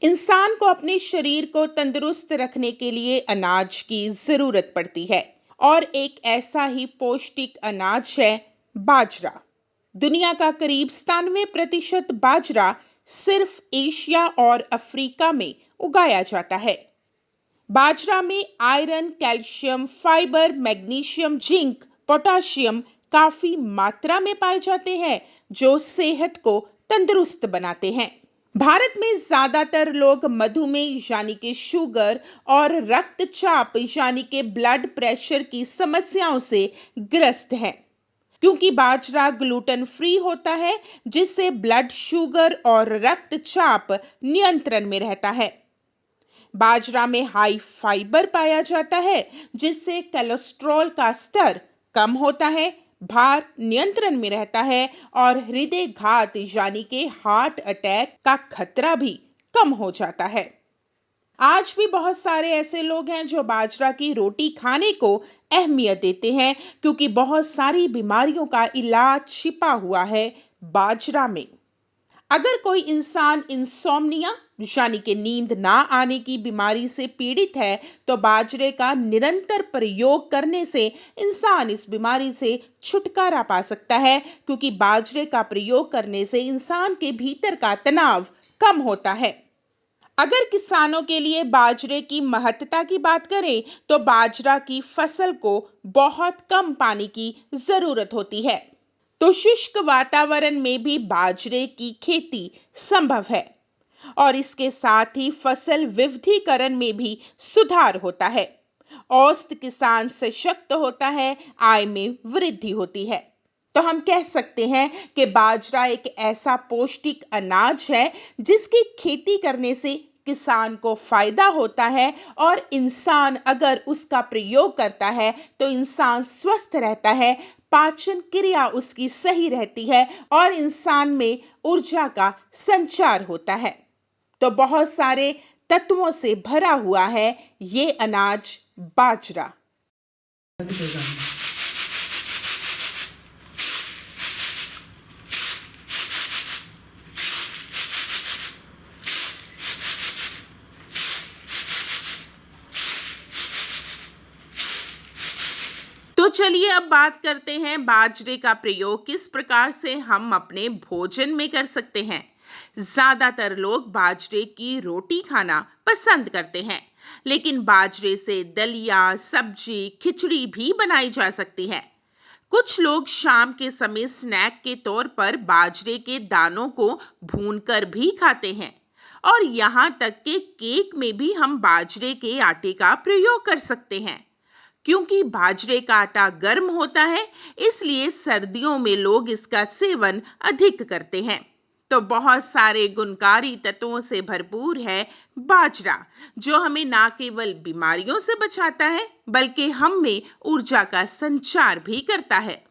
इंसान को अपने शरीर को तंदुरुस्त रखने के लिए अनाज की जरूरत पड़ती है और एक ऐसा ही पौष्टिक अनाज है बाजरा। दुनिया का करीब 97% बाजरा सिर्फ एशिया और अफ्रीका में उगाया जाता है। बाजरा में iron, calcium, fibre, magnesium, zinc, potassium काफी मात्रा में पाए जाते हैं जो सेहत को तंदुरुस्त बनाते हैं। भारत में ज्यादातर लोग मधुमेह यानी कि शुगर और रक्तचाप यानी कि ब्लड प्रेशर की समस्याओं से ग्रस्त हैं, क्योंकि बाजरा ग्लूटेन फ्री होता है जिससे ब्लड शुगर और रक्तचाप नियंत्रण में रहता है। बाजरा में हाई फाइबर पाया जाता है जिससे कोलेस्ट्रॉल का स्तर कम होता है, भार नियंत्रण में रहता है और हृदय घात यानी कि हार्ट अटैक का खतरा भी कम हो जाता है। आज भी बहुत सारे ऐसे लोग हैं जो बाजरा की रोटी खाने को अहमियत देते हैं, क्योंकि बहुत सारी बीमारियों का इलाज छिपा हुआ है बाजरा में। अगर कोई इंसान इंसोम्निया यानी कि नींद ना आने की बीमारी से पीड़ित है तो बाजरे का निरंतर प्रयोग करने से इंसान इस बीमारी से छुटकारा पा सकता है, क्योंकि बाजरे का प्रयोग करने से इंसान के भीतर का तनाव कम होता है। अगर किसानों के लिए बाजरे की महत्ता की बात करें तो बाजरा की फसल को बहुत कम पानी की जरूरत होती है, तो शुष्क वातावरण में भी बाजरे की खेती संभव है और इसके साथ ही फसल विविधीकरण में भी सुधार होता है। औसत किसान सशक्त होता है, आय में वृद्धि होती है। तो हम कह सकते हैं कि बाजरा एक ऐसा पौष्टिक अनाज है जिसकी खेती करने से किसान को फायदा होता है और इंसान अगर उसका प्रयोग करता है तो इंसान स्वस्थ रहता है, पाचन क्रिया उसकी सही रहती है और इंसान में ऊर्जा का संचार होता है। तो बहुत सारे तत्वों से भरा हुआ है ये अनाज बाजरा। तो चलिए अब बात करते हैं बाजरे का प्रयोग किस प्रकार से हम अपने भोजन में कर सकते हैं। ज्यादातर लोग बाजरे की रोटी खाना पसंद करते हैं, लेकिन बाजरे से दलिया, सब्जी, खिचड़ी भी बनाई जा सकती है। कुछ लोग शाम के समय स्नैक के तौर पर बाजरे के दानों को भूनकर भी खाते हैं और यहाँ तक कि केक में भी हम बाजरे के आटे का प्रयोग कर सकते हैं। क्योंकि बाजरे का आटा गर्म होता है, इसलिए सर्दियों में लोग इसका सेवन अधिक करते हैं। तो बहुत सारे गुणकारी तत्वों से भरपूर है बाजरा, जो हमें ना केवल बीमारियों से बचाता है बल्कि हम में ऊर्जा का संचार भी करता है।